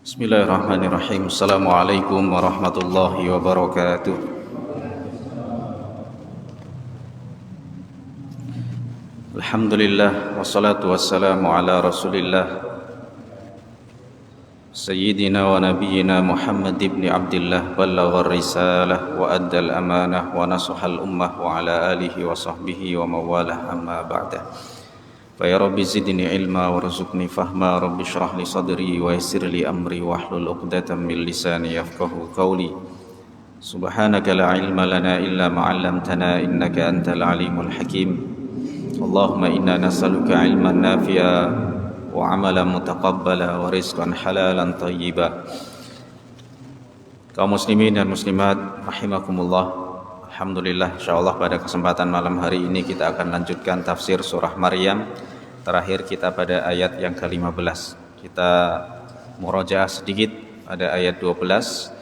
Bismillahirrahmanirrahim. Assalamualaikum warahmatullahi wabarakatuh. Alhamdulillah wassalatu wassalamu ala Rasulillah Sayyidina wa nabiyyina Muhammad ibn Abdillah ballagha risalah wa addal amanah wa nasahal ummah wa ala alihi wa sahbihi wa mawalah amma ba'dah. Fa ya rabbi zidni ilma warzuqni fahma rabbi shrah li sadri wa yassir li amri wahlul 'uqdatam min lisani yafqahu qawli. Subhanaka la ilma lana illa ma 'allamtana innaka antal alimul hakim. Allahumma inna nas'aluka ilman nafi'a wa 'amalan mutaqabbala wa rizqan halalan thayyiba. Kaum muslimin dan muslimat rahimakumullah. Alhamdulillah, insyaallah pada kesempatan malam hari ini kita akan lanjutkan tafsir surah Maryam. Terakhir kita pada ayat yang ke-15. Kita murajaah sedikit pada ayat 12.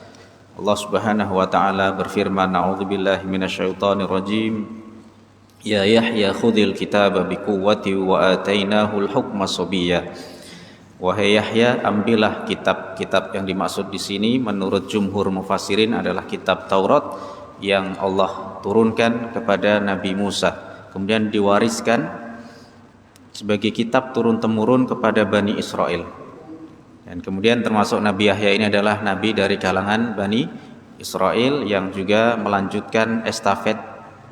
Allah Subhanahu wa taala berfirman, a'udzubillahi minasyaitonir rajim. Ya Yahya khudhil kitaba biquwwati wa atainahul hukma sabiyya. Wahai Yahya, ambillah kitab yang dimaksud di sini menurut jumhur mufassirin adalah kitab Taurat yang Allah turunkan kepada Nabi Musa, kemudian diwariskan sebagai kitab turun-temurun kepada Bani Israel. Dan kemudian termasuk Nabi Yahya ini adalah nabi dari kalangan Bani Israel yang juga melanjutkan estafet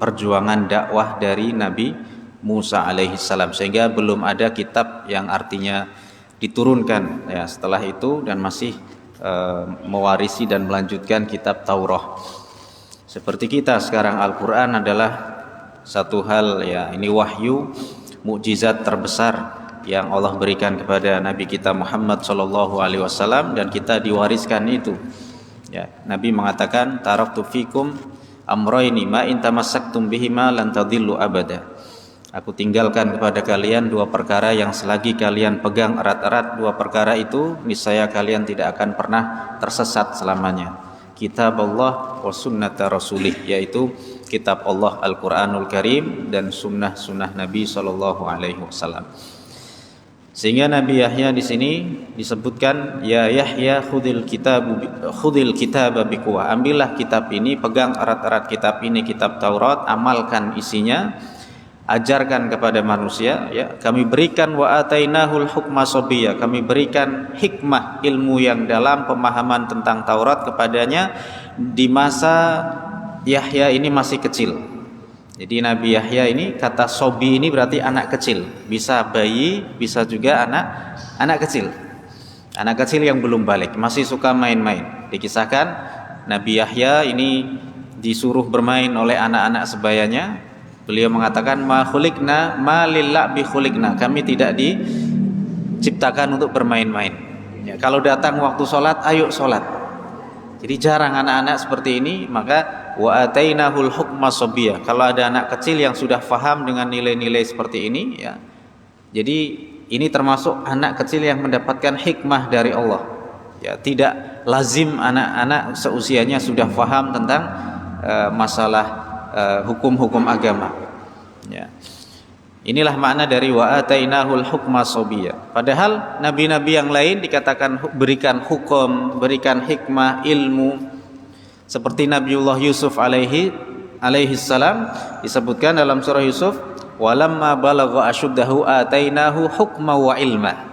perjuangan dakwah dari Nabi Musa alaihissalam, sehingga belum ada kitab yang artinya diturunkan ya setelah itu, dan masih mewarisi dan melanjutkan kitab Taurat. Seperti kita sekarang, Al-Quran adalah satu hal ya, ini wahyu mukjizat terbesar yang Allah berikan kepada Nabi kita Muhammad SAW, dan kita diwariskan itu ya. Nabi mengatakan, taraktu fikum amrayni ma in tamassaktum bihima lan tadillu abada. Aku tinggalkan kepada kalian dua perkara yang selagi kalian pegang erat-erat dua perkara itu, niscaya kalian tidak akan pernah tersesat selamanya. Kitab Allah wa sunnata rasulih, yaitu kitab Allah Al-Quranul Karim dan sunnah-sunnah Nabi SAW. Sehingga Nabi Yahya di sini disebutkan, ya Yahya khudil kitaba biquwah. Ambillah kitab ini, pegang erat-erat kitab ini, kitab Taurat, amalkan isinya, ajarkan kepada manusia ya. Kami berikan wa atainahul hukma sabiyya, kami berikan hikmah, ilmu yang dalam, pemahaman tentang Taurat kepadanya di masa Yahya ini masih kecil. Jadi Nabi Yahya ini, kata sobi ini berarti anak kecil, bisa bayi, bisa juga anak kecil. Anak kecil yang belum balik, masih suka main-main. Dikisahkan Nabi Yahya ini disuruh bermain oleh anak-anak sebayanya. Beliau mengatakan, ma khuliqna ma lillah bi khuliqna, kami tidak diciptakan untuk bermain-main ya, kalau datang waktu sholat, ayo sholat. Jadi jarang anak-anak seperti ini. Maka wa atainahul hukma sabiyya, kalau ada anak kecil yang sudah faham dengan nilai-nilai seperti ini ya, jadi ini termasuk anak kecil yang mendapatkan hikmah dari Allah ya. Tidak lazim anak-anak seusianya sudah faham tentang masalah hukum-hukum agama ya. Inilah makna dari wa atainahul hukma sabiyya. Padahal nabi-nabi yang lain dikatakan berikan hukum, berikan hikmah, ilmu. Seperti Nabiullah Yusuf alaihi salam, disebutkan dalam surah Yusuf, walamma balagha asyuddahu atainahu hukma wa ilma.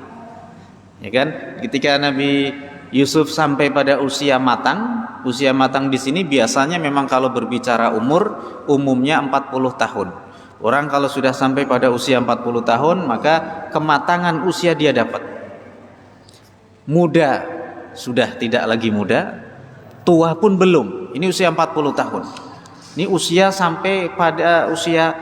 Ya kan? Ketika Nabi Yusuf sampai pada usia matang di sini biasanya memang kalau berbicara umumnya 40 tahun. Orang kalau sudah sampai pada usia 40 tahun, maka kematangan usia dia dapat. Muda sudah tidak lagi muda, tua pun belum. Ini usia 40 tahun. Ini usia sampai pada usia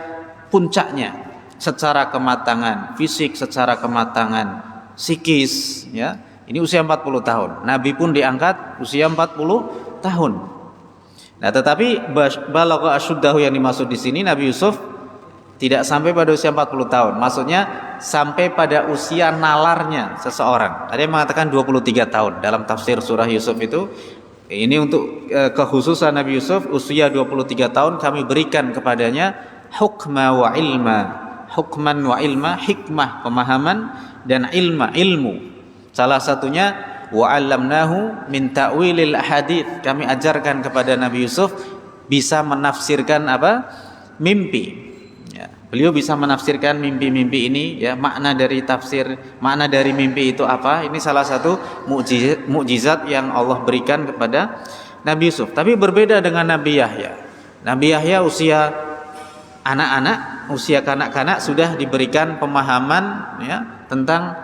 puncaknya secara kematangan fisik, secara kematangan psikis ya. Ini usia 40 tahun. Nabi pun diangkat usia 40 tahun. Nah, tetapi balagha asyuddahu yang dimaksud di sini Nabi Yusuf tidak sampai pada usia 40 tahun. Maksudnya sampai pada usia nalarnya seseorang. Ada yang mengatakan 23 tahun. Dalam tafsir surah Yusuf itu, ini untuk kekhususan Nabi Yusuf, usia 23 tahun kami berikan kepadanya hukma wa ilma. Hukman wa ilma, hikmah, pemahaman, dan ilmu. Salah satunya wa 'allamnahu min ta'wilil hadits. Kami ajarkan kepada Nabi Yusuf bisa menafsirkan apa? Mimpi. Ya, beliau bisa menafsirkan mimpi-mimpi ini, ya, makna dari tafsir, makna dari mimpi itu apa? Ini salah satu mukjizat yang Allah berikan kepada Nabi Yusuf. Tapi berbeda dengan Nabi Yahya. Nabi Yahya usia anak-anak, usia kanak-kanak sudah diberikan pemahaman, ya, tentang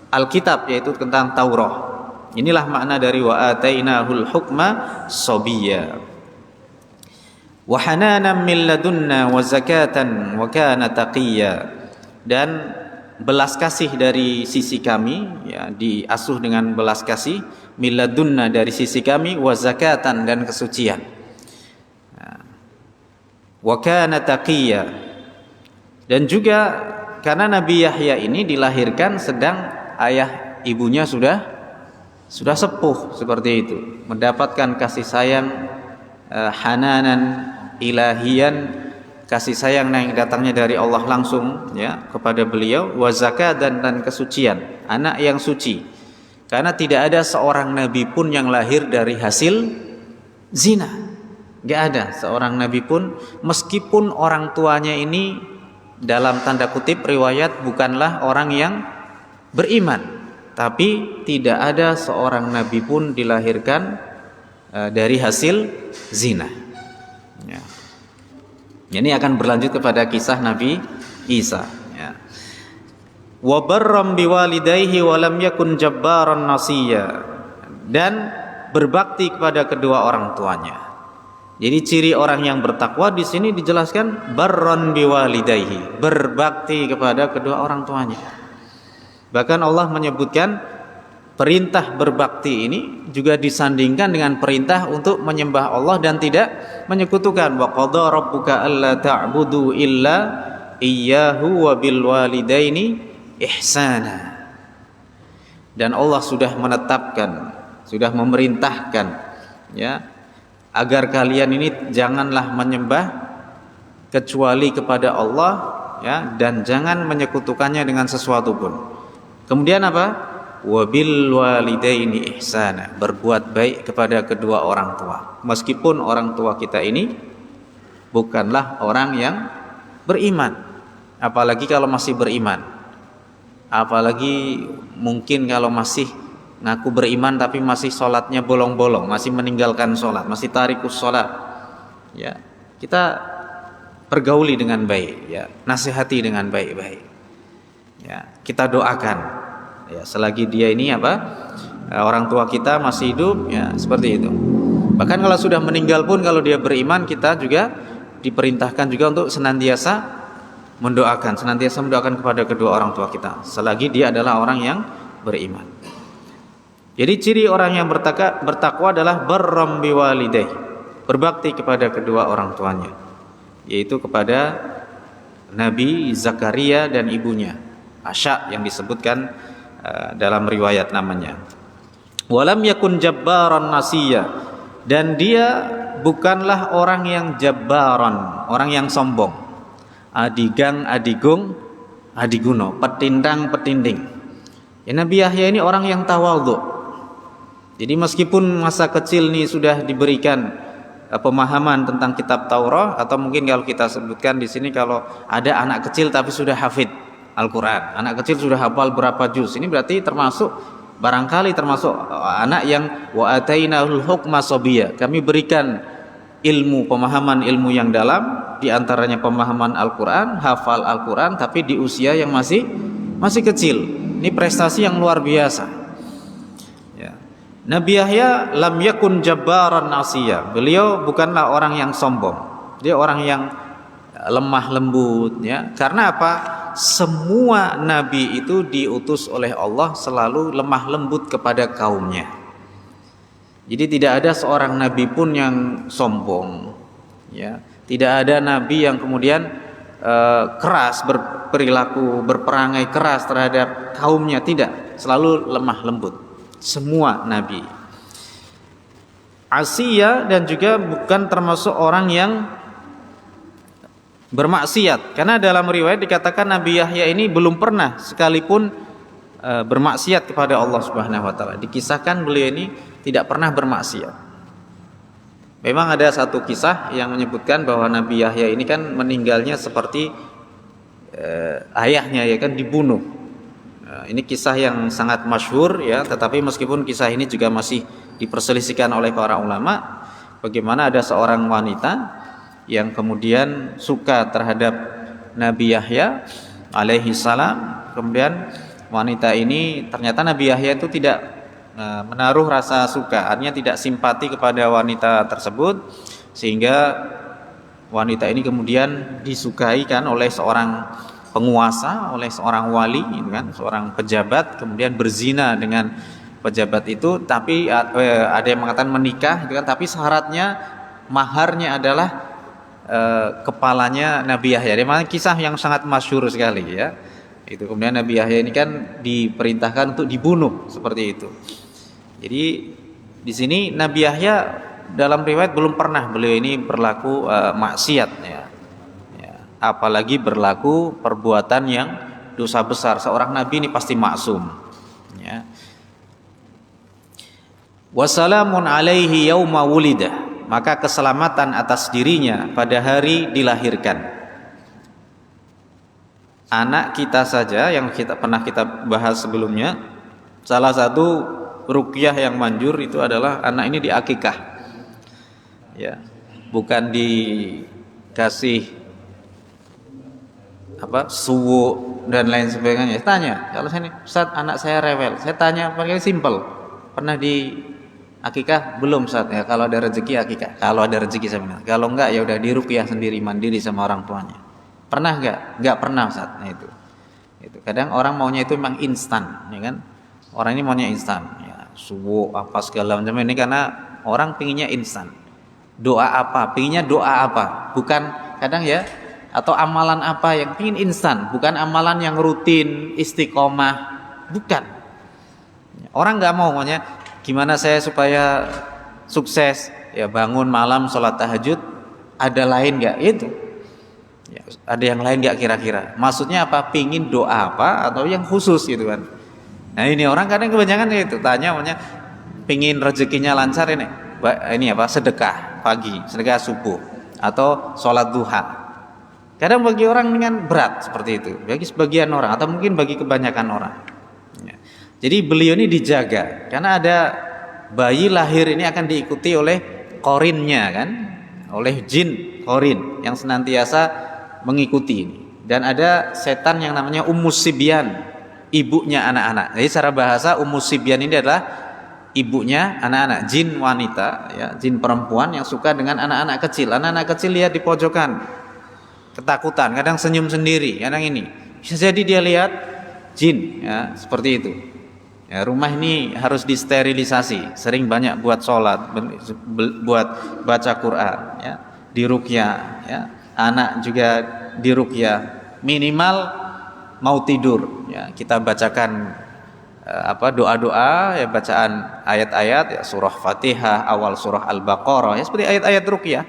Alkitab, yaitu tentang Taurat. Inilah makna dari wa atainahul hukma sabiyya. Wa hananan min ladunna wa zakatan wa kana taqiyya. Dan belas kasih dari sisi kami, ya, diasuh dengan belas kasih, min ladunna dari sisi kami, wa zakatan dan kesucian. Wa kana taqiyya. Dan juga karena Nabi Yahya ini dilahirkan sedang ayah ibunya sudah sepuh seperti itu, mendapatkan kasih sayang hananan ilahian, kasih sayang yang datangnya dari Allah langsung, ya, kepada beliau, wa zakatan dan kesucian, anak yang suci. Karena tidak ada seorang nabi pun yang lahir dari hasil zina. Enggak ada seorang nabi pun, meskipun orang tuanya ini dalam tanda kutip riwayat bukanlah orang yang beriman, tapi tidak ada seorang nabi pun dilahirkan dari hasil zina. Ya. Ini akan berlanjut kepada kisah Nabi Isa, ya. Wa barram biwalidayhi wa lam yakun jabbaran nasiya. Dan berbakti kepada kedua orang tuanya. Jadi ciri orang yang bertakwa di sini dijelaskan barran biwalidayhi, berbakti kepada kedua orang tuanya. Bahkan Allah menyebutkan perintah berbakti ini juga disandingkan dengan perintah untuk menyembah Allah dan tidak menyekutukan. Wa qadha rabbuka alla ta'budu illa iyyahu wa bil walidaini ihsana. Dan Allah sudah menetapkan, sudah memerintahkan, ya, agar kalian ini janganlah menyembah kecuali kepada Allah, ya, dan jangan menyekutukannya dengan sesuatu pun. Kemudian apa? Wabil walidaini ihsana, berbuat baik kepada kedua orang tua, meskipun orang tua kita ini bukanlah orang yang beriman. Apalagi kalau masih beriman, apalagi mungkin kalau masih ngaku beriman tapi masih sholatnya bolong-bolong, masih meninggalkan sholat, masih tarikus sholat, ya, kita pergauli dengan baik, ya, nasihati dengan baik-baik, ya, kita doakan, ya, selagi dia ini apa, orang tua kita masih hidup, ya, seperti itu. Bahkan kalau sudah meninggal pun, kalau dia beriman, kita juga diperintahkan juga untuk senantiasa mendoakan kepada kedua orang tua kita, selagi dia adalah orang yang beriman. Jadi ciri orang yang bertakwa adalah barram biwalidayhi, berbakti kepada kedua orang tuanya, yaitu kepada Nabi Zakaria dan ibunya Asya yang disebutkan dalam riwayat namanya. Walam yakun jabbaran nasiya, dan dia bukanlah orang yang jabbaran, orang yang sombong, adigang, adigung, adiguno, petindang, petinding. Ya, Nabi Yahya ini orang yang tawadhu. Jadi meskipun masa kecil ini sudah diberikan pemahaman tentang kitab Taurat, atau mungkin kalau kita sebutkan di sini kalau ada anak kecil tapi sudah hafid Al-Quran, anak kecil sudah hafal berapa juz, ini berarti barangkali termasuk anak yang wa atainahul hukma sabiyya. Kami berikan pemahaman ilmu yang dalam, diantaranya pemahaman Al-Quran, hafal Al-Quran, tapi di usia yang masih kecil. Ini prestasi yang luar biasa, ya. Nabi Yahya lam yakun jabbaran nasiya, beliau bukanlah orang yang sombong, dia orang yang lemah lembut, ya. Karena apa? Semua nabi itu diutus oleh Allah selalu lemah lembut kepada kaumnya. Jadi tidak ada seorang nabi pun yang sombong, ya. Tidak ada nabi yang kemudian keras berperilaku, berperangai keras terhadap kaumnya, tidak. Selalu lemah lembut. Semua nabi. Asiyah dan juga bukan termasuk orang yang bermaksiat. Karena dalam riwayat dikatakan Nabi Yahya ini belum pernah sekalipun bermaksiat kepada Allah Subhanahu wa taala. Dikisahkan beliau ini tidak pernah bermaksiat. Memang ada satu kisah yang menyebutkan bahwa Nabi Yahya ini kan meninggalnya seperti ayahnya, ya kan, dibunuh. Ini kisah yang sangat masyhur, ya, tetapi meskipun kisah ini juga masih diperselisihkan oleh para ulama, bagaimana ada seorang wanita yang kemudian suka terhadap Nabi Yahya alaihi salam. Kemudian wanita ini, ternyata Nabi Yahya itu tidak menaruh rasa suka, artinya tidak simpati kepada wanita tersebut, sehingga wanita ini kemudian disukai kan oleh seorang penguasa, oleh seorang wali, gitu kan, seorang pejabat, kemudian berzina dengan pejabat itu. Tapi ada yang mengatakan menikah, gitu kan, tapi syaratnya maharnya adalah kepalanya Nabi Yahya. Memang kisah yang sangat masyhur sekali, ya. Itu kemudian Nabi Yahya ini kan diperintahkan untuk dibunuh seperti itu. Jadi di sini Nabi Yahya dalam riwayat belum pernah beliau ini berlaku maksiat, ya. Apalagi berlaku perbuatan yang dosa besar. Seorang nabi ini pasti maksum, ya. Wassalamun alaihi yauma wulida, maka keselamatan atas dirinya pada hari dilahirkan. Anak kita saja yang pernah kita bahas sebelumnya, salah satu ruqyah yang manjur itu adalah anak ini diakikah, ya, bukan dikasih suwu dan lain sebagainya. Tanya, kalau saya nih, Ustaz, anak saya rewel, saya tanya paling simpel, pernah di akikah? Belum, Ustaz. Ya, kalau ada rezeki akikah, kalau ada rezeki saya bilang. Kalau enggak, ya udah diruqyah sendiri, mandiri sama orang tuanya. Pernah enggak? Enggak pernah, Ustaz. Nah itu kadang orang maunya itu memang instan, ya kan, orang ini maunya instan, ya, subuh apa segala macam ini, karena orang pinginnya instan. Doa apa, pinginnya doa apa, bukan kadang, ya, atau amalan apa yang pingin instan, bukan amalan yang rutin istiqomah, bukan. Orang nggak maunya gimana saya supaya sukses, ya, bangun malam sholat tahajud, ada lain nggak itu, ya, ada yang lain nggak kira-kira, maksudnya apa, pingin doa apa atau yang khusus gitu kan. Nah ini orang kadang kebanyakan itu tanya, maunya pingin rezekinya lancar, ini apa, sedekah pagi, sedekah subuh, atau sholat duha. Kadang bagi orang dengan berat seperti itu, bagi sebagian orang atau mungkin bagi kebanyakan orang, ya. Jadi beliau ini dijaga karena ada bayi lahir ini akan diikuti oleh korinnya kan, oleh jin korin yang senantiasa mengikuti ini. Dan ada setan yang namanya Ummus Sibyan, ibunya anak-anak. Jadi secara bahasa Ummus Sibyan ini adalah ibunya anak-anak, jin wanita, ya, jin perempuan yang suka dengan anak-anak kecil. Anak-anak kecil lihat di pojokan, ketakutan, kadang senyum sendiri, kadang ini. Bisa jadi dia lihat jin, ya, seperti itu. Ya, rumah ini harus disterilisasi, sering banyak buat sholat, buat baca Quran, ya, diruqyah, ya, anak juga diruqyah, minimal mau tidur, ya, kita bacakan doa-doa, ya, bacaan ayat-ayat, ya, surah Fatihah, awal surah Al-Baqarah, ya, seperti ayat-ayat ruqyah.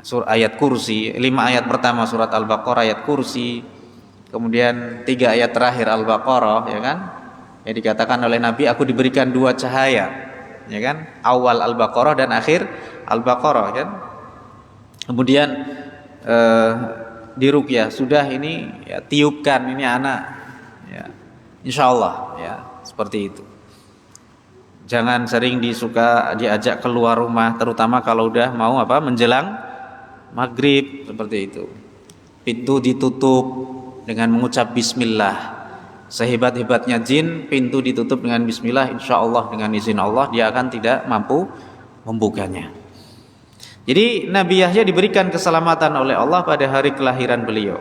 Surah ayat kursi, 5 ayat pertama surat Al-Baqarah ayat kursi, kemudian 3 ayat terakhir Al-Baqarah, ya kan, ya, dikatakan oleh Nabi, aku diberikan 2 cahaya, ya kan, awal Al-Baqarah dan akhir Al-Baqarah, kan. Kemudian diruqyah, sudah ini, ya, tiupkan ini anak, ya, insyaallah, ya, seperti itu. Jangan sering diajak keluar rumah, terutama kalau udah mau menjelang maghrib, seperti itu. Pintu ditutup dengan mengucap bismillah. Sehebat-hebatnya jin, pintu ditutup dengan bismillah, insyaallah dengan izin Allah dia akan tidak mampu membukanya. Jadi Nabi Yahya diberikan keselamatan oleh Allah pada hari kelahiran beliau.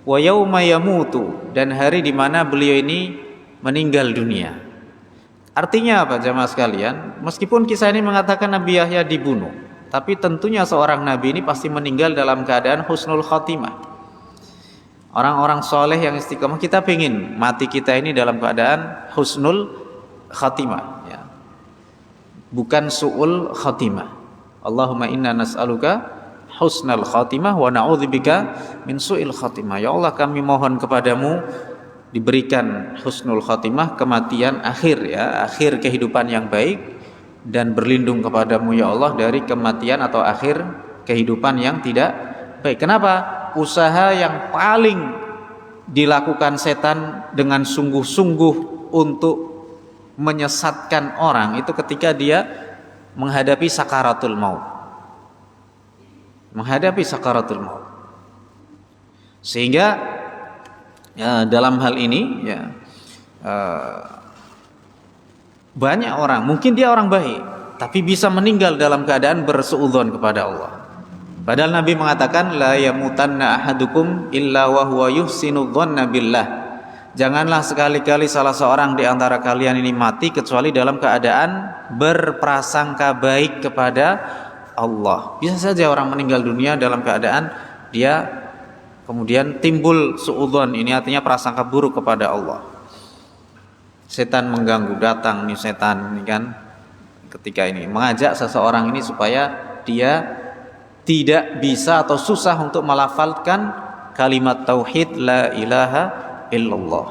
Wa yauma yamutu, dan hari di mana beliau ini meninggal dunia. Artinya apa jamaah sekalian? Meskipun kisah ini mengatakan Nabi Yahya dibunuh, tapi tentunya seorang nabi ini pasti meninggal dalam keadaan husnul khotimah. Orang-orang soleh yang istiqomah, kita pengen mati kita ini dalam keadaan husnul khotimah, ya. Bukan su'ul khotimah. Allahumma inna nas'aluka husnal khotimah wa na'udzubika min su'il khotimah. Ya Allah, kami mohon kepadamu diberikan husnul khotimah, kematian akhir, ya, akhir kehidupan yang baik, dan berlindung kepadamu ya Allah dari kematian atau akhir kehidupan yang tidak baik. Kenapa? Usaha yang paling dilakukan setan dengan sungguh-sungguh untuk menyesatkan orang itu ketika dia menghadapi sakaratul maut. Menghadapi sakaratul maut. Sehingga ya, dalam hal ini ya, banyak orang, mungkin dia orang baik, tapi bisa meninggal dalam keadaan bersuudzon kepada Allah. Padahal Nabi mengatakan la yamutanna ahadukum illa wa huwa yuhsinu dzanna billah. Janganlah sekali-kali salah seorang di antara kalian ini mati kecuali dalam keadaan berprasangka baik kepada Allah. Bisa saja orang meninggal dunia dalam keadaan dia kemudian timbul suudzon, ini artinya prasangka buruk kepada Allah. Setan mengganggu, datang nih setan ini kan, ketika ini mengajak seseorang ini supaya dia tidak bisa atau susah untuk melafalkan kalimat tauhid la ilaha illallah.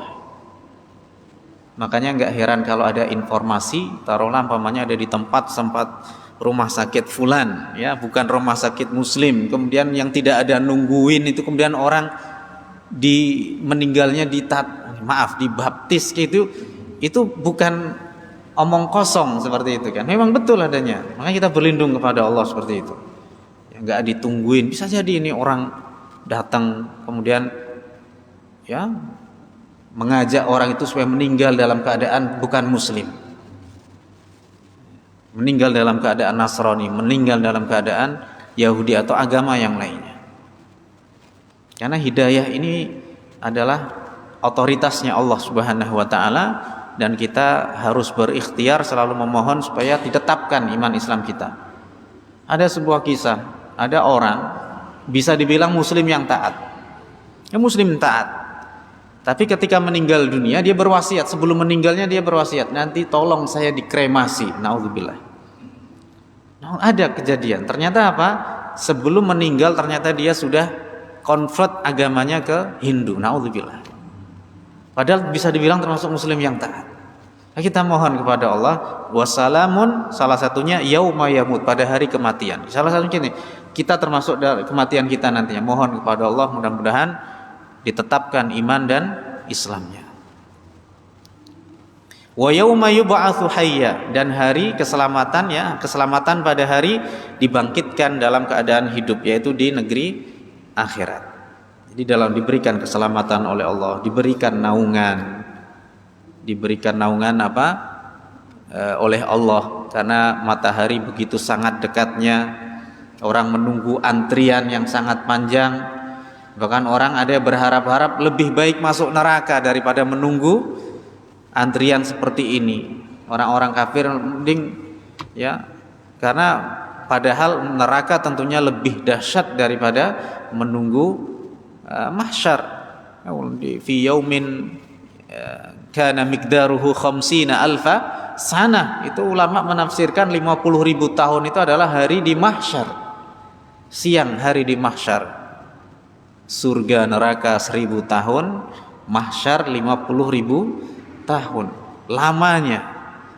Makanya nggak heran kalau ada informasi, taruhlah umpamanya ada di tempat rumah sakit fulan, ya, bukan rumah sakit muslim, kemudian yang tidak ada nungguin itu, kemudian orang meninggalnya dibaptis gitu, itu bukan omong kosong seperti itu kan, memang betul adanya. Makanya kita berlindung kepada Allah seperti itu, ya, nggak ditungguin. Bisa jadi ini orang datang kemudian ya mengajak orang itu supaya meninggal dalam keadaan bukan muslim, meninggal dalam keadaan Nasrani, meninggal dalam keadaan Yahudi atau agama yang lainnya. Karena hidayah ini adalah otoritasnya Allah Subhanahu wa taala, dan kita harus berikhtiar selalu memohon supaya ditetapkan iman Islam kita. Ada sebuah kisah, ada orang bisa dibilang muslim yang taat. Ya, muslim taat. Tapi ketika meninggal dunia dia berwasiat, sebelum meninggalnya dia berwasiat, nanti tolong saya dikremasi. Naudzubillah. Nah, ada kejadian, ternyata apa? Sebelum meninggal ternyata dia sudah convert agamanya ke Hindu. Naudzubillah. Padahal bisa dibilang termasuk muslim yang taat. Nah, kita mohon kepada Allah, wassalamun, salah satunya yauma yamut, pada hari kematian. Salah satunya ini, kita termasuk dari kematian kita nantinya. Mohon kepada Allah mudah-mudahan ditetapkan iman dan Islamnya. Wa yauma yub'atsu hayya, dan hari keselamatan, ya, keselamatan pada hari dibangkitkan dalam keadaan hidup, yaitu di negeri akhirat. Jadi dalam diberikan keselamatan oleh Allah, diberikan naungan apa? Oleh Allah, karena matahari begitu sangat dekatnya, orang menunggu antrian yang sangat panjang. Bahkan orang ada yang berharap-harap lebih baik masuk neraka daripada menunggu antrian seperti ini. Orang-orang kafir mending, ya, karena padahal neraka tentunya lebih dahsyat daripada menunggu mahsyar. Fi yaumin kana miqdaruhu khamsina alfa sanah. Itu ulama menafsirkan 50.000 tahun itu adalah hari di mahsyar. Siang hari di mahsyar. Surga neraka 1000 tahun, mahsyar 50.000 tahun. Lamanya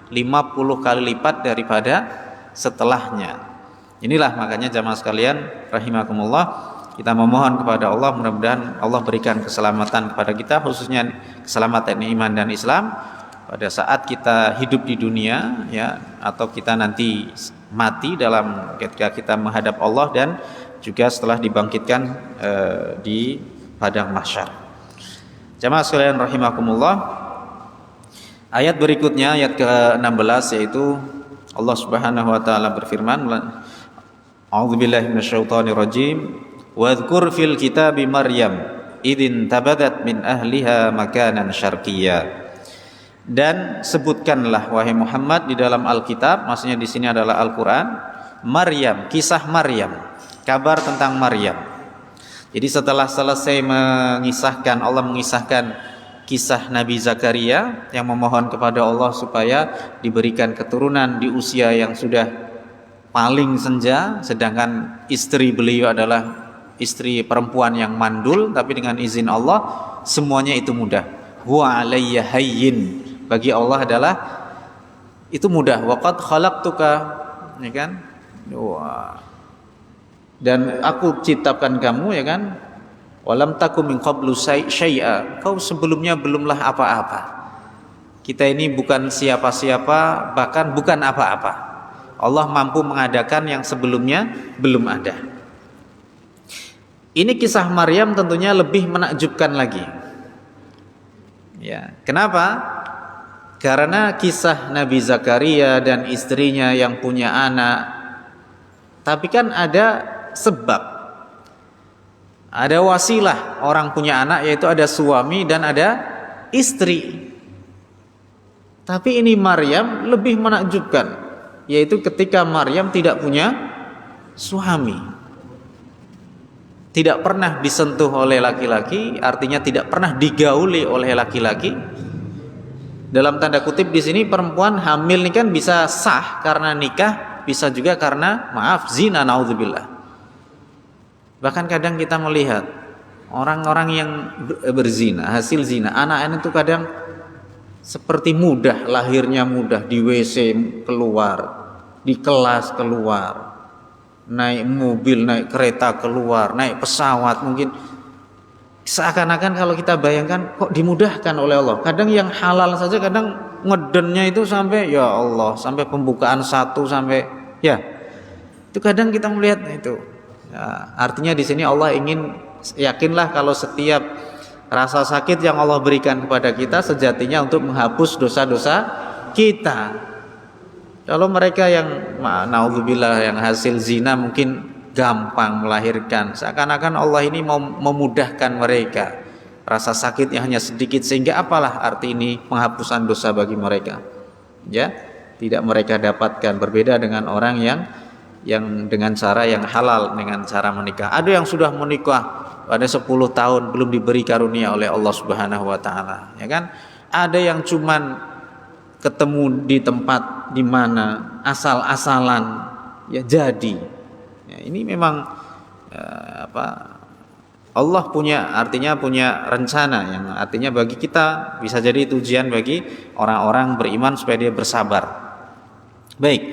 50 kali lipat daripada setelahnya. Inilah makanya jamaah sekalian rahimakumullah, kita memohon kepada Allah, mudah-mudahan Allah berikan keselamatan kepada kita, khususnya keselamatan iman dan Islam pada saat kita hidup di dunia, ya, atau kita nanti mati dalam ketika kita menghadap Allah, dan juga setelah dibangkitkan di padang mahsyar. Jamaah sekalian rahimakumullah, ayat berikutnya, ayat ke-16, yaitu Allah Subhanahu wa taala berfirman, A'udzubillahi minasyaitonir rajim, wadhkur fil kitabi Maryam idzin tabadat min ahliha makanan syarqiyya. Dan sebutkanlah wahai Muhammad di dalam Alkitab, maksudnya di sini adalah Al-Qur'an, Maryam, kisah Maryam, kabar tentang Maryam. Jadi setelah selesai Allah mengisahkan kisah Nabi Zakaria yang memohon kepada Allah supaya diberikan keturunan di usia yang sudah paling senja, sedangkan istri beliau adalah istri perempuan yang mandul, tapi dengan izin Allah semuanya itu mudah. Huwa alayya hayyin, bagi Allah adalah itu mudah. Waqad khalaqtuka, ya kan? Wah. Dan aku ciptakan kamu, ya kan? Walam takum min qablu syai'a, kau sebelumnya belumlah apa-apa. Kita ini bukan siapa-siapa, bahkan bukan apa-apa. Allah mampu mengadakan yang sebelumnya belum ada. Ini kisah Maryam tentunya lebih menakjubkan lagi. Ya, kenapa? Karena kisah Nabi Zakaria dan istrinya yang punya anak, tapi kan ada sebab, ada wasilah orang punya anak, yaitu ada suami dan ada istri. Tapi ini Maryam lebih menakjubkan, yaitu ketika Maryam tidak punya suami, tidak pernah disentuh oleh laki-laki, artinya tidak pernah digauli oleh laki-laki. Dalam tanda kutip di sini perempuan hamil ini kan bisa sah karena nikah, bisa juga karena zina, naudzubillah. Bahkan kadang kita melihat orang-orang yang berzina, hasil zina, anak-anak itu kadang seperti mudah, lahirnya mudah, di WC keluar, di kelas keluar, naik mobil, naik kereta keluar, naik pesawat, mungkin seakan-akan kalau kita bayangkan kok dimudahkan oleh Allah. Kadang yang halal saja kadang ngedennya itu sampai ya Allah, sampai pembukaan 1 sampai ya. Itu kadang kita melihat itu. Ya, artinya di sini Allah ingin yakinlah kalau setiap rasa sakit yang Allah berikan kepada kita sejatinya untuk menghapus dosa-dosa kita. Kalau mereka yang naudzubillah yang hasil zina mungkin gampang melahirkan, seakan-akan Allah ini mau memudahkan mereka, rasa sakitnya hanya sedikit, sehingga apalah arti ini penghapusan dosa bagi mereka, ya tidak mereka dapatkan. Berbeda dengan orang yang dengan cara yang halal, dengan cara menikah. Ada yang sudah menikah pada 10 tahun belum diberi karunia oleh Allah Subhanahu wa taala, ya kan? Ada yang cuman ketemu di tempat di mana asal-asalan ya jadi. Ya, ini memang Allah artinya punya rencana yang artinya bagi kita bisa jadi itu ujian bagi orang-orang beriman supaya dia bersabar. Baik,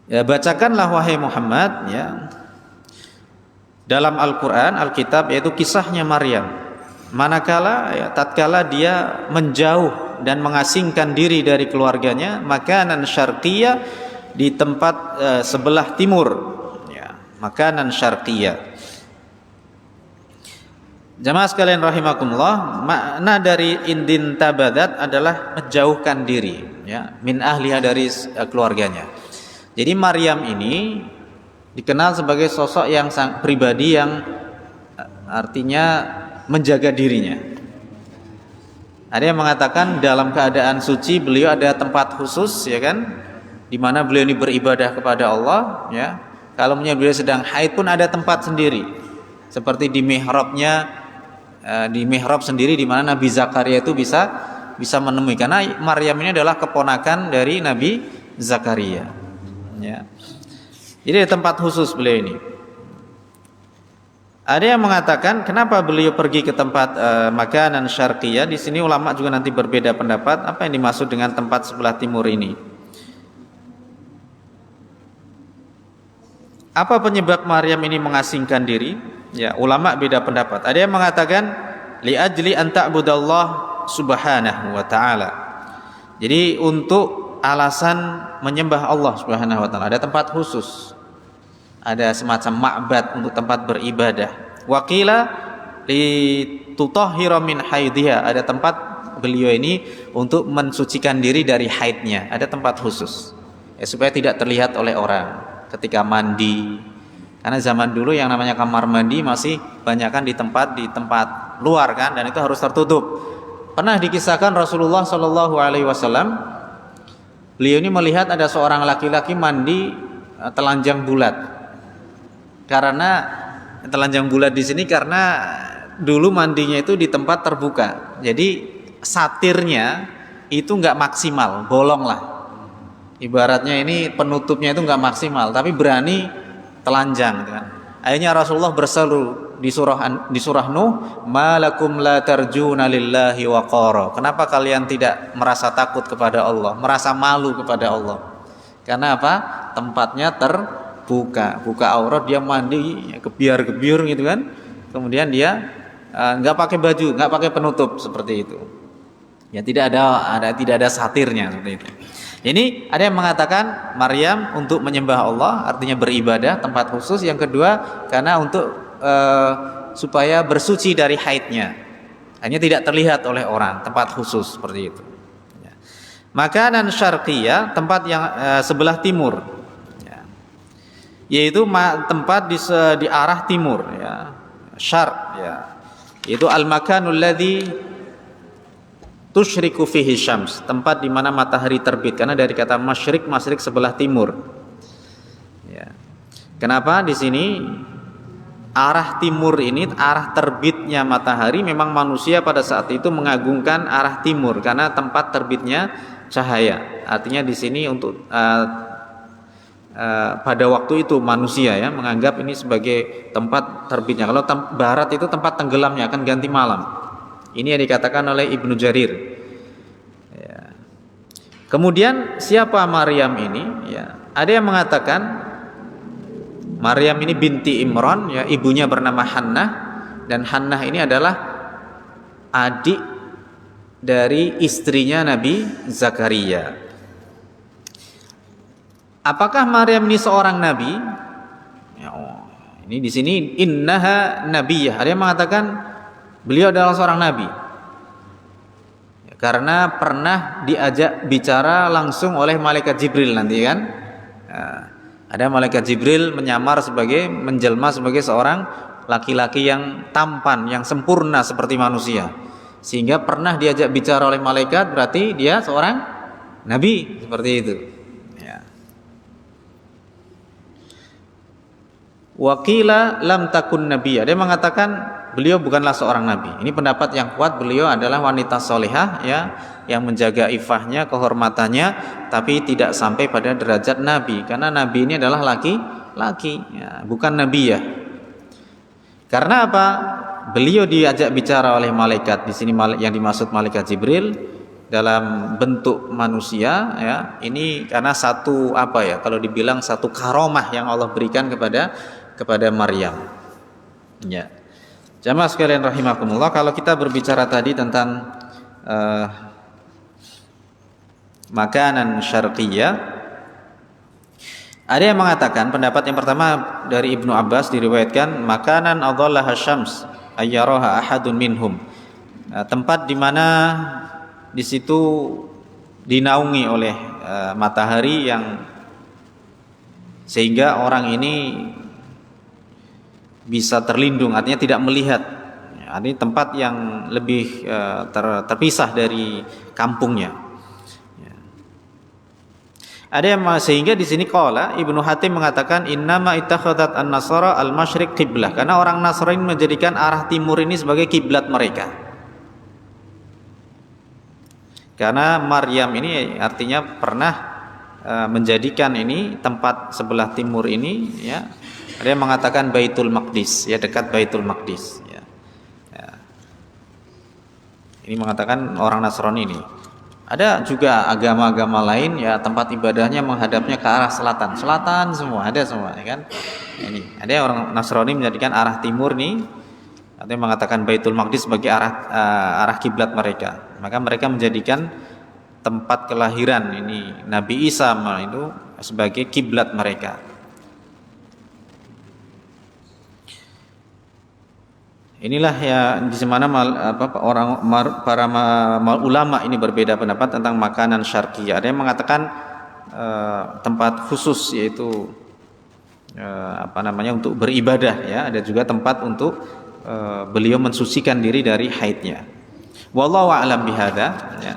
ya, bacakanlah wahai Muhammad ya dalam Al-Quran, Alkitab, yaitu kisahnya Maryam, manakala ya, tatkala dia menjauh dan mengasingkan diri dari keluarganya, makanan syarqiyah, di tempat sebelah timur ya, makanan syarqiyah. Jamaah sekalian rahimakumullah, makna dari indin tabadat adalah menjauhkan diri ya, min ahliha, dari keluarganya. Jadi Maryam ini dikenal sebagai sosok yang pribadi yang artinya menjaga dirinya. Ada yang mengatakan dalam keadaan suci beliau ada tempat khusus, ya kan, di mana beliau ini beribadah kepada Allah, ya. Kalau beliau sedang haid pun ada tempat sendiri, seperti di mihrabnya, di mihrab sendiri di mana Nabi Zakaria itu bisa menemui, karena Maryam ini adalah keponakan dari Nabi Zakaria, ya. Jadi ada tempat khusus beliau ini. Ada yang mengatakan kenapa beliau pergi ke tempat makanan syarqiyah. Di sini ulama juga nanti berbeda pendapat apa yang dimaksud dengan tempat sebelah timur ini. Apa penyebab Maryam ini mengasingkan diri? Ya, ulama beda pendapat. Ada yang mengatakan li ajli an ta'budallah subhanahu wa ta'ala. Jadi untuk alasan menyembah Allah Subhanahu wa taala, ada tempat khusus. Ada semacam ma'bad untuk tempat beribadah. Waqila li tutahhira min haidhiha, ada tempat beliau ini untuk mensucikan diri dari haidnya, ada tempat khusus. Ya, supaya tidak terlihat oleh orang ketika mandi. Karena zaman dulu yang namanya kamar mandi masih banyakkan di tempat luar kan, dan itu harus tertutup. pernah dikisahkan Rasulullah Shallallahu Alaihi Wasallam, beliau ini melihat ada seorang laki-laki mandi telanjang bulat. Karena telanjang bulat di sini karena dulu mandinya itu di tempat terbuka, jadi satirnya itu nggak maksimal, bolong lah. Ibaratnya ini penutupnya itu nggak maksimal, tapi berani telanjang, gitu kan. Akhirnya Rasulullah berseru di surah Nuh, malakum la tarjuna lillahi waqara. Kenapa kalian tidak merasa takut kepada Allah, merasa malu kepada Allah? Karena apa? Tempatnya terbuka, buka aurat, dia mandi gebiar-gebiur gitu kan. Kemudian dia nggak pakai baju, nggak pakai penutup seperti itu. Ya tidak ada satirnya seperti itu. Ini ada yang mengatakan Maryam untuk menyembah Allah, artinya beribadah, tempat khusus. Yang kedua karena untuk supaya bersuci dari haidnya, hanya tidak terlihat oleh orang, tempat khusus seperti itu. Ya. Makanan syarqiyah, tempat yang sebelah timur, ya. Yaitu tempat di arah timur, ya. Syarq, ya. Yaitu al-makanul ladzi tusyriku fihi syams, tempat di mana matahari terbit, karena dari kata masyrik sebelah timur. Ya. Kenapa di sini arah timur ini, arah terbitnya matahari, memang manusia pada saat itu mengagungkan arah timur karena tempat terbitnya cahaya. Artinya di sini untuk pada waktu itu manusia ya menganggap ini sebagai tempat terbitnya. Kalau barat itu tempat tenggelamnya, akan ganti malam. Ini yang dikatakan oleh Ibnu Jarir. Ya. Kemudian siapa Maryam ini? Ya, ada yang mengatakan Maryam ini binti Imran, ya, ibunya bernama Hannah, dan Hannah ini adalah adik dari istrinya Nabi Zakaria. Apakah Maryam ini seorang nabi? Ya, ini di sini innaha nabiyah. Ada yang mengatakan beliau adalah seorang nabi, ya, karena pernah diajak bicara langsung oleh malaikat Jibril nanti kan. Nah, ada malaikat Jibril menjelma sebagai seorang laki-laki yang tampan, yang sempurna seperti manusia, sehingga pernah diajak bicara oleh malaikat, berarti dia seorang nabi seperti itu. Ya. Wakila lam takun nabi. Ada yang mengatakan beliau bukanlah seorang nabi. Ini pendapat yang kuat, beliau adalah wanita solehah ya, yang menjaga ifahnya, kehormatannya, tapi tidak sampai pada derajat nabi, karena nabi ini adalah laki-laki ya, bukan nabi ya. Karena apa? Beliau diajak bicara oleh malaikat. Di sini yang dimaksud malaikat Jibril dalam bentuk manusia ya. Ini karena satu apa ya? Kalau dibilang satu karomah yang Allah berikan kepada Maryam. Ya. Jamaah sekalian rahimakumullah, kalau kita berbicara tadi tentang makanan syarqiyah, ada yang mengatakan pendapat yang pertama dari Ibnu Abbas diriwayatkan makanan adhallaha syams ayyaraha ahadun minhum, tempat di mana di situ dinaungi oleh matahari yang sehingga orang ini bisa terlindung, artinya tidak melihat. Ini tempat yang lebih terpisah dari kampungnya. Ya. Ada yang sehingga di sini qala Ibnu Hatim mengatakan innama ittakhadhat an-nasara al-masyriq qiblah, karena orang Nasrani menjadikan arah timur ini sebagai kiblat mereka. Karena Maryam ini artinya pernah menjadikan ini tempat sebelah timur ini ya. Ada yang mengatakan Baitul Maqdis, ya, dekat Baitul Maqdis. Ya. Ya. Ini mengatakan orang Nasrani ini. Ada juga agama-agama lain, ya, tempat ibadahnya menghadapnya ke arah selatan, semua ada semua, ya kan? Ini ada orang Nasrani menjadikan arah timur nih, atau yang mengatakan Baitul Maqdis sebagai arah kiblat mereka. Maka mereka menjadikan tempat kelahiran ini Nabi Isa itu sebagai kiblat mereka. Inilah ya di mana para ulama ini berbeda pendapat tentang makanan syarqiyah. Ada yang mengatakan tempat khusus, yaitu untuk beribadah ya. Ada juga tempat untuk beliau mensucikan diri dari haidnya. Wallahu a'lam bihadza. Ya.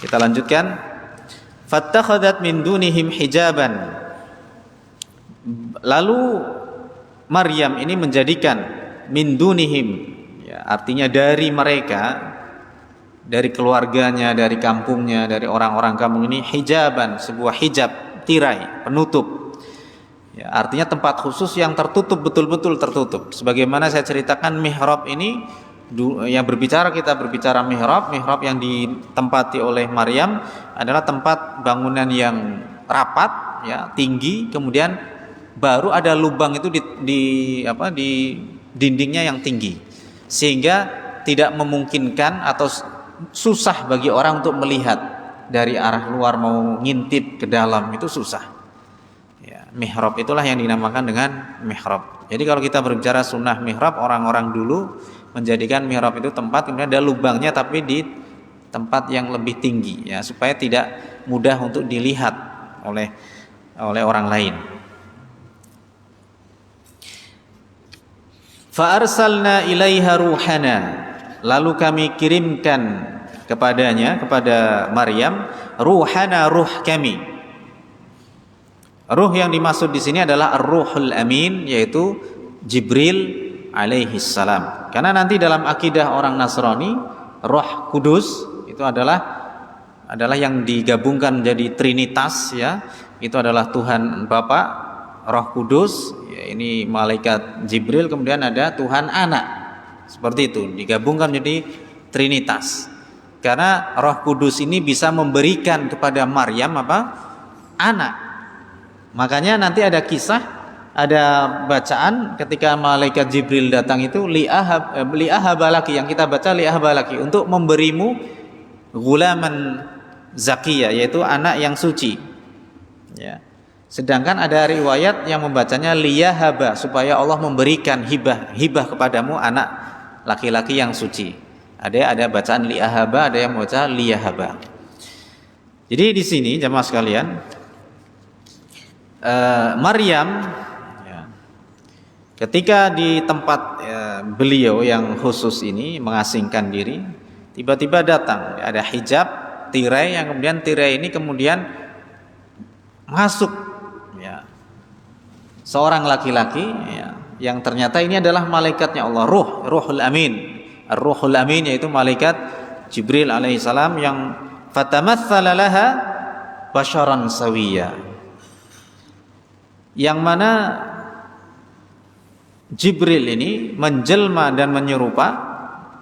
Kita lanjutkan. Fattakhadat min dunihim hijaban. Lalu Maryam ini menjadikan min dunihim, ya, artinya dari mereka, dari keluarganya, dari kampungnya, dari orang-orang kampung ini, hijaban, sebuah hijab, tirai, penutup. Ya, artinya tempat khusus yang tertutup, betul-betul tertutup. Sebagaimana saya ceritakan mihrab ini, yang kita berbicara mihrab yang ditempati oleh Maryam adalah tempat bangunan yang rapat, ya, tinggi, kemudian baru ada lubang itu di dindingnya yang tinggi, sehingga tidak memungkinkan atau susah bagi orang untuk melihat dari arah luar mau ngintip ke dalam, itu susah. Ya, mihrab itulah yang dinamakan dengan mihrab. Jadi kalau kita berbicara sunnah mihrab, orang-orang dulu menjadikan mihrab itu tempat kemudian ada lubangnya tapi di tempat yang lebih tinggi, ya, supaya tidak mudah untuk dilihat oleh orang lain. Fa arsalna ilaiha ruhana, lalu kami kirimkan kepadanya, kepada Maryam, ruhana, ruh kami. Ruh yang dimaksud di sini adalah ar-ruhul amin, yaitu Jibril alaihi salam. Karena nanti dalam akidah orang Nasrani, Roh Kudus itu adalah yang digabungkan menjadi Trinitas, ya. Itu adalah Tuhan Bapa, Roh Kudus, ya, ini malaikat Jibril, kemudian ada Tuhan Anak. Seperti itu, digabungkan menjadi Trinitas. Karena Roh Kudus ini bisa memberikan kepada Maryam anak. Makanya nanti ada kisah, ada bacaan ketika malaikat Jibril datang itu li'ahabalaki, yang kita baca li'ahabalaki, untuk memberimu gulaman zakiyah, yaitu anak yang suci, ya. Sedangkan ada riwayat yang membacanya liyahaba, supaya Allah memberikan hibah kepadamu anak laki-laki yang suci. Ada bacaan li'ahaba, ada yang membaca liyahaba. Jadi di sini jemaah sekalian, Maryam, ya, ketika di tempat beliau yang khusus ini mengasingkan diri, tiba-tiba datang ada hijab, tirai, yang kemudian tirai ini kemudian masuk, ya, seorang laki-laki, ya, yang ternyata ini adalah malaikatnya Allah, Ruhul Amin. Ar-Ruhul Amin yaitu malaikat Jibril alaihissalam, yang fatamatsala laha basharan sawiyya, yang mana Jibril ini menjelma dan menyerupa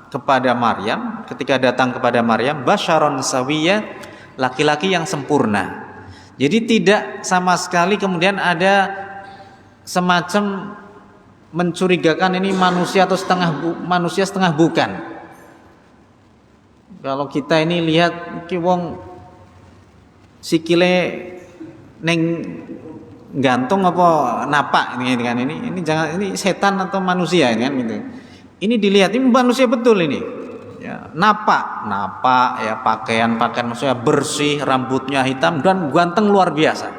kepada Maryam, ketika datang kepada Maryam, basharon sawiyya, laki-laki yang sempurna. Jadi tidak sama sekali kemudian ada semacam mencurigakan ini manusia atau setengah manusia setengah bukan. Kalau kita ini lihat ki wong sikile neng gantung apa napak ini kan, ini jangan, ini setan atau manusia kan gitu. Ini dilihat ini manusia betul ini, ya, napak ya, pakaian maksudnya bersih, rambutnya hitam dan ganteng luar biasa,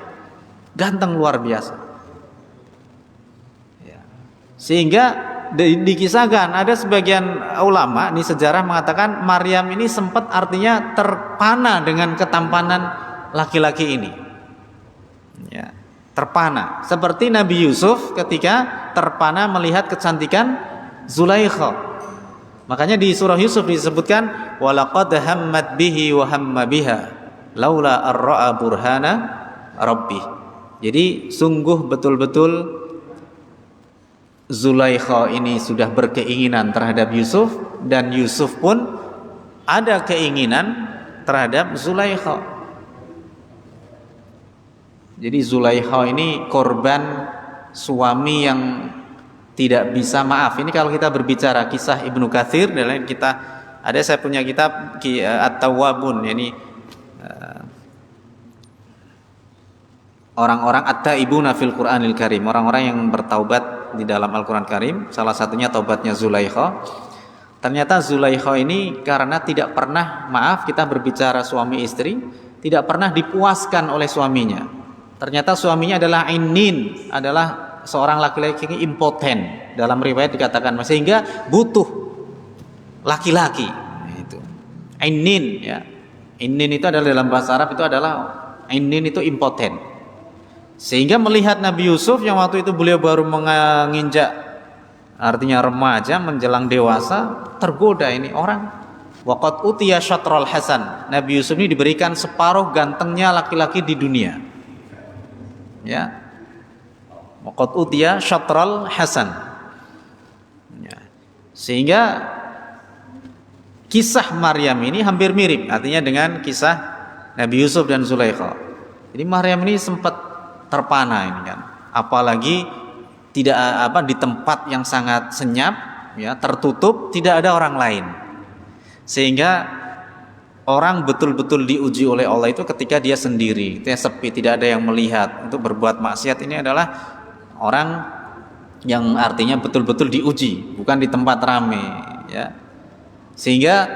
ya. Sehingga dikisahkan ada sebagian ulama di sejarah mengatakan Maryam ini sempat artinya terpana dengan ketampanan laki-laki ini, ya, terpana seperti Nabi Yusuf ketika terpana melihat kecantikan Zulaikha. Makanya di surah Yusuf disebutkan walaqad hammat bihi wa hamma biha laula ar-ra'a burhana rabbih. Jadi sungguh betul-betul Zulaikha ini sudah berkeinginan terhadap Yusuf, dan Yusuf pun ada keinginan terhadap Zulaikha. Jadi Zulaikha ini korban suami yang tidak bisa maaf. Ini kalau kita berbicara kisah Ibnu Katsir, dan kita ada, saya punya kitab At-Tawwabun, yani orang-orang at-taibuna fil Qur'anil Karim, orang-orang yang bertaubat di dalam Al-Qur'an Karim. Salah satunya taubatnya Zulaikha. Ternyata Zulaikha ini karena tidak pernah, maaf, kita berbicara suami istri, tidak pernah dipuaskan oleh suaminya. Ternyata suaminya adalah inin, adalah seorang laki-laki impoten, dalam riwayat dikatakan, sehingga butuh laki-laki itu. Ainin ya. Ainin itu adalah dalam bahasa Arab itu adalah ainin itu impoten. Sehingga melihat Nabi Yusuf yang waktu itu beliau baru menginjak artinya remaja menjelang dewasa, tergoda ini orang. Waqad utiya syatral hasan. Nabi Yusuf ini diberikan separuh gantengnya laki-laki di dunia. Ya. Waqad utiya syatral hasan. Ya. Sehingga kisah Maryam ini hampir mirip artinya dengan kisah Nabi Yusuf dan Zulaikha. Jadi Maryam ini sempat terpana ini kan. Apalagi tidak di tempat yang sangat senyap, ya, tertutup, tidak ada orang lain. Sehingga orang betul-betul diuji oleh Allah itu ketika dia sendiri, dia sepi, tidak ada yang melihat. Untuk berbuat maksiat ini adalah orang yang artinya betul-betul diuji, bukan di tempat ramai, ya. Sehingga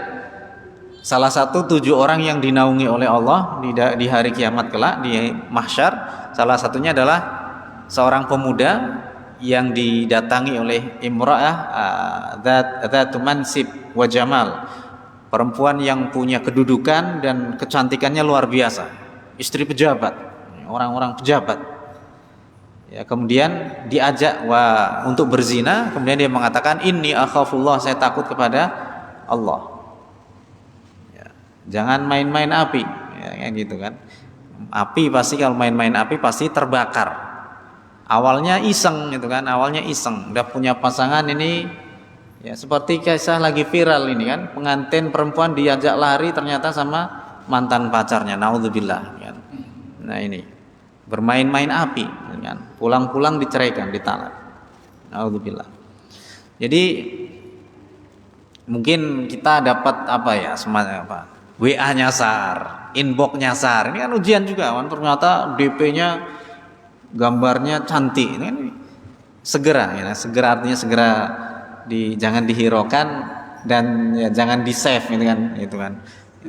salah satu 7 orang yang dinaungi oleh Allah di hari kiamat kelak di mahsyar, salah satunya adalah seorang pemuda yang didatangi oleh imra'ah dzatu mansib wa jamal, perempuan yang punya kedudukan dan kecantikannya luar biasa, istri pejabat, orang-orang pejabat. Ya, kemudian diajak untuk berzina, kemudian dia mengatakan inni akhafullah, saya takut kepada Allah. Ya, jangan main-main api, ya, kayak gitu kan. Api pasti kalau main-main api pasti terbakar. Awalnya iseng gitu kan, awalnya iseng, udah punya pasangan ini, ya seperti kisah lagi viral ini kan, pengantin perempuan diajak lari ternyata sama mantan pacarnya, naudzubillah kan. Nah ini bermain-main api kan, pulang-pulang diceraikan, ditalak, naudzubillah. Jadi mungkin kita dapat WA nyasar, inbox nyasar, ini kan ujian juga kan, ternyata DP-nya gambarnya cantik, ini kan segera ya, segera artinya segera jangan dihiraukan dan ya, jangan di save gitu kan,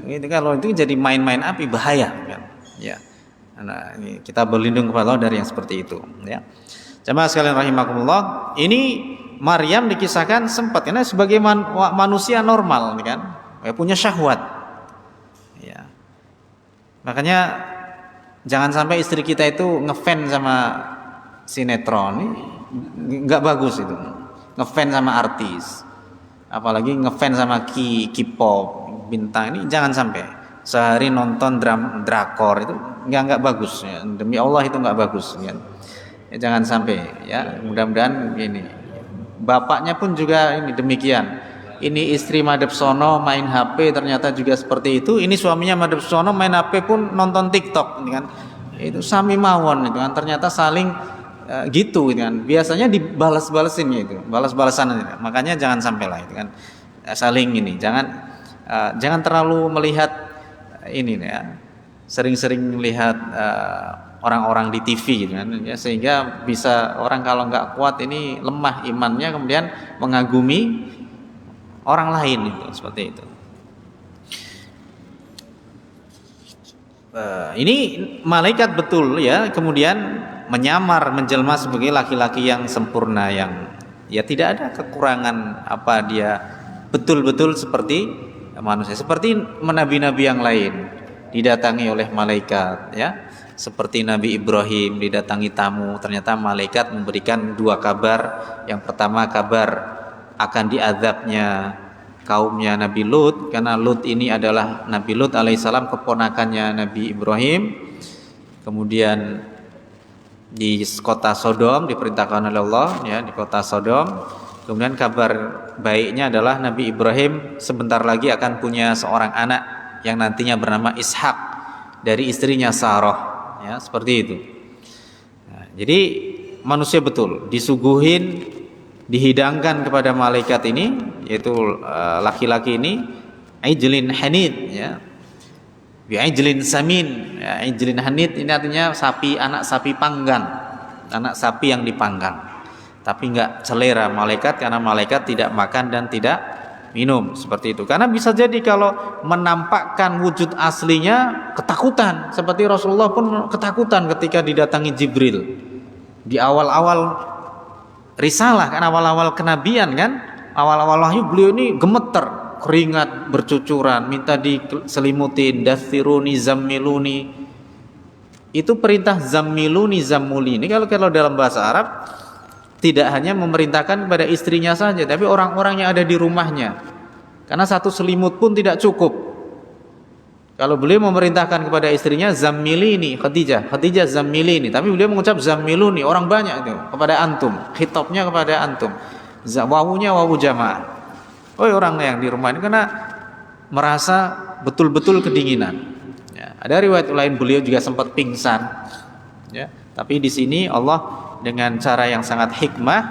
itu kalau itu jadi main-main api bahaya kan, ya. Nah, ini kita berlindung kepada Allah dari yang seperti itu, ya. Jamaah sekalian rahimakumullah, ini Maryam dikisahkan sempat karena sebagai manusia normal kan, punya syahwat, ya. Makanya jangan sampai istri kita itu ngefans sama sinetron, nggak bagus itu. Ngefans sama artis, apalagi ngefans sama K-pop bintang, ini jangan sampai. Sehari nonton drakor itu nggak bagus, ya. Demi Allah itu nggak bagus, ya. Ya, jangan sampai, ya. Mudah-mudahan ini bapaknya pun juga ini demikian. Ini istri madhep sono main HP ternyata juga seperti itu. Ini suaminya madhep sono main HP pun nonton TikTok, kan? Itu sami mawon itu kan, ternyata saling gitu kan. Biasanya dibalas-balasin itu, balas-balasan itu. Makanya jangan sampai lah itu kan, saling ini. Jangan terlalu melihat ini ya. Sering-sering melihat orang-orang di TV gitu kan, ya, sehingga bisa orang kalau nggak kuat ini lemah imannya kemudian mengagumi orang lain itu, seperti itu. Ini malaikat betul ya, kemudian menyamar menjelma sebagai laki-laki yang sempurna, yang ya tidak ada kekurangan apa, dia betul-betul seperti manusia, seperti nabi-nabi yang lain didatangi oleh malaikat, ya. Seperti Nabi Ibrahim didatangi tamu, ternyata malaikat memberikan 2 kabar. Yang pertama kabar akan diazabnya kaumnya Nabi Lut, karena Lut ini adalah Nabi Lut alaihissalam keponakannya Nabi Ibrahim. Kemudian di kota Sodom diperintahkan oleh Allah, ya, di kota Sodom. Kemudian kabar baiknya adalah Nabi Ibrahim sebentar lagi akan punya seorang anak yang nantinya bernama Ishak dari istrinya Sarah, ya, seperti itu. Nah, jadi manusia betul disuguhin, dihidangkan kepada malaikat ini, yaitu laki-laki ini, ijlin hanid, ya, bi ijlin samin, ya, ijlin hanid ini artinya sapi, anak sapi panggang, anak sapi yang dipanggang, tapi enggak selera malaikat, karena malaikat tidak makan dan tidak minum, seperti itu. Karena bisa jadi kalau menampakkan wujud aslinya ketakutan, seperti Rasulullah pun ketakutan ketika didatangi Jibril di awal-awal risalah kan, awal-awal kenabian kan, awal-awal wahyu, beliau ini gemeter, keringat bercucuran, minta diselimutin, dathiruni zammiluni. Itu perintah zammiluni zammuli ini kalau dalam bahasa Arab tidak hanya memerintahkan kepada istrinya saja, tapi orang-orang yang ada di rumahnya. Karena satu selimut pun tidak cukup. Kalau beliau memerintahkan kepada istrinya zammilini Khadijah zammilini, tapi beliau mengucap zammiluni, orang banyak itu, kepada antum, khitabnya kepada antum. Wawunya wawu jamaah. Oh, orang yang di rumah ini karena merasa betul-betul kedinginan. Ya, ada riwayat lain beliau juga sempat pingsan. Ya, tapi di sini Allah dengan cara yang sangat hikmah,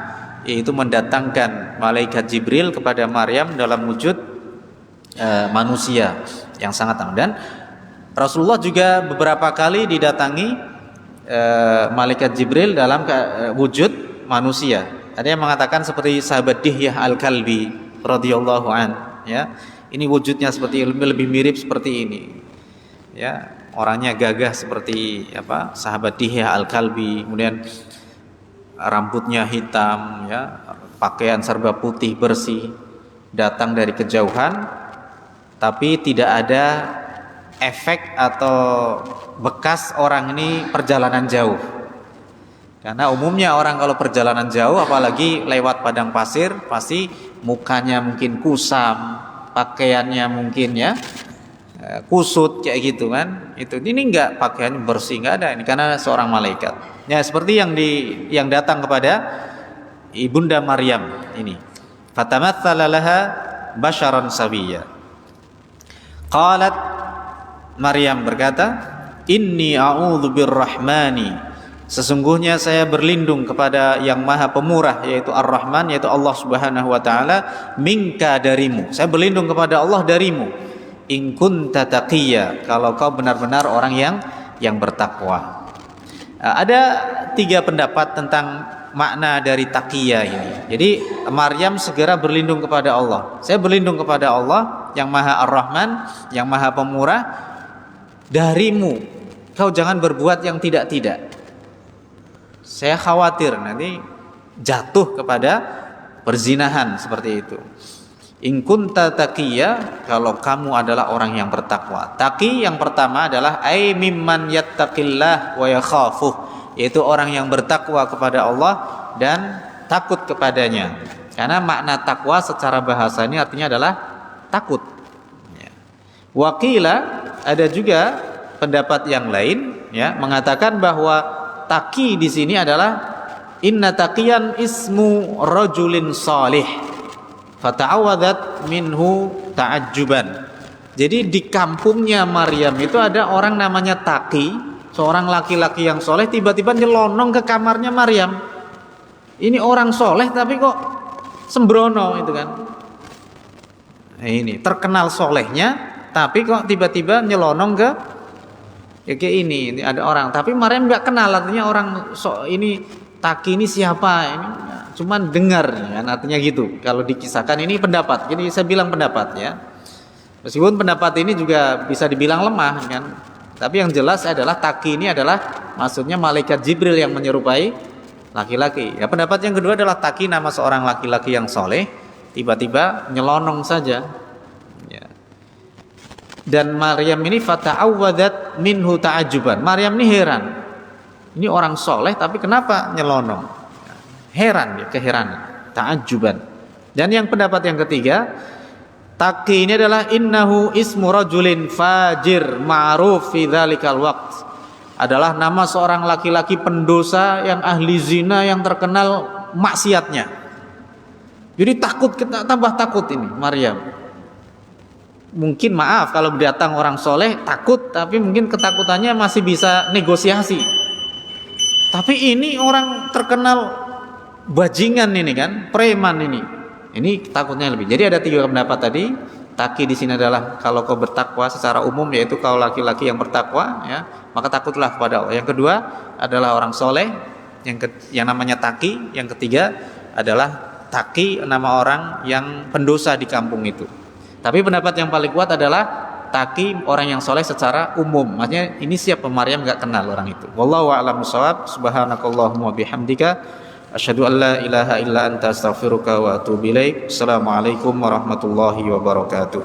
yaitu mendatangkan malaikat Jibril kepada Maryam dalam wujud manusia yang sangat amat. Dan Rasulullah juga beberapa kali didatangi malaikat Jibril dalam wujud manusia. Ada yang mengatakan seperti sahabat Dihyah Al-Kalbi radhiyallahu an, ya. Ini wujudnya seperti lebih mirip seperti ini. Ya, orangnya gagah seperti sahabat Dihyah Al-Kalbi, kemudian rambutnya hitam, ya, pakaian serba putih bersih, datang dari kejauhan, tapi tidak ada efek atau bekas orang ini perjalanan jauh. Karena umumnya orang kalau perjalanan jauh, apalagi lewat padang pasir, pasti mukanya mungkin kusam, pakaiannya mungkin kusut kayak gitu kan. Ini enggak, pakaiannya bersih, enggak ada. Ini karena seorang malaikat. Ya, seperti yang datang kepada ibunda Maryam ini. Fatamatsala laha basharan sawiyya. Qalat, Maryam berkata, inni a'udzu birrahmani, sesungguhnya saya berlindung kepada yang maha pemurah, yaitu Ar-Rahman, yaitu Allah subhanahu wa ta'ala, minka, darimu. Saya berlindung kepada Allah darimu. In kunta taqiyya, kalau kau benar-benar orang yang bertakwa. Ada 3 pendapat tentang makna dari taqiyya ini. Jadi Maryam segera berlindung kepada Allah. Saya berlindung kepada Allah yang maha Ar-Rahman, yang maha pemurah, darimu. Kau jangan berbuat yang tidak-tidak. Saya khawatir nanti jatuh kepada perzinahan seperti itu. In kunta taqiyya, kalau kamu adalah orang yang bertakwa. Taqi yang pertama adalah ay mimman yattaqillah wa yakhafuh, yaitu orang yang bertakwa kepada Allah dan takut kepadanya. Karena makna takwa secara bahasa ini artinya adalah takut. Waqila, ada juga pendapat yang lain, ya, mengatakan bahwa taqi di sini adalah inna taqiyan ismu rajulin salih fata'awadat minhu ta'ajjuban. Jadi di kampungnya Maryam itu ada orang namanya Taqi, seorang laki-laki yang soleh, tiba-tiba nyelonong ke kamarnya Maryam. Ini orang soleh tapi kok sembrono itu kan. Nah, ini terkenal solehnya, tapi kok tiba-tiba nyelonong ke ini ada orang. Tapi Maryam nggak kenal, artinya orang ini Taqi ini siapa ini. Cuman dengar kan, artinya gitu. Kalau dikisahkan ini pendapat. Jadi saya bilang pendapat ya. Meskipun pendapat ini juga bisa dibilang lemah kan. Tapi yang jelas adalah Taqi ini adalah maksudnya malaikat Jibril yang menyerupai laki-laki. Ya, pendapat yang kedua adalah Taqi nama seorang laki-laki yang soleh, tiba-tiba nyelonong saja. Ya. Dan Maryam ini fata'awwadat minhu ta'ajuban. Maryam ini heran. Ini orang soleh tapi kenapa nyelonong? Heran, ya, keheranan, ta'ajjuban. Dan yang pendapat yang ketiga, Taqi ini adalah innahu ismu rajulin fajir ma'ruf fi dzalikal waqt. Adalah nama seorang laki-laki pendosa yang ahli zina yang terkenal maksiatnya. Jadi tambah takut ini Maryam. Mungkin maaf kalau datang orang soleh takut, tapi mungkin ketakutannya masih bisa negosiasi. Tapi ini orang terkenal bajingan ini kan, preman ini takutnya lebih. Jadi ada 3 pendapat tadi. Taqi di sini adalah kalau kau bertakwa secara umum, yaitu kau laki-laki yang bertakwa, ya, maka takutlah kepada Allah. Yang kedua adalah orang soleh, yang namanya Taqi. Yang ketiga adalah Taqi, nama orang yang pendosa di kampung itu. Tapi pendapat yang paling kuat adalah Taqi orang yang soleh secara umum. Maksudnya ini siapa, Maryam nggak kenal orang itu. Wallahu a'lam bishawab. Subhanakallahumma bihamdika Asyhadu an la ilaha illa anta astaghfiruka wa atubu ilaik. Assalamualaikum warahmatullahi wabarakatuh.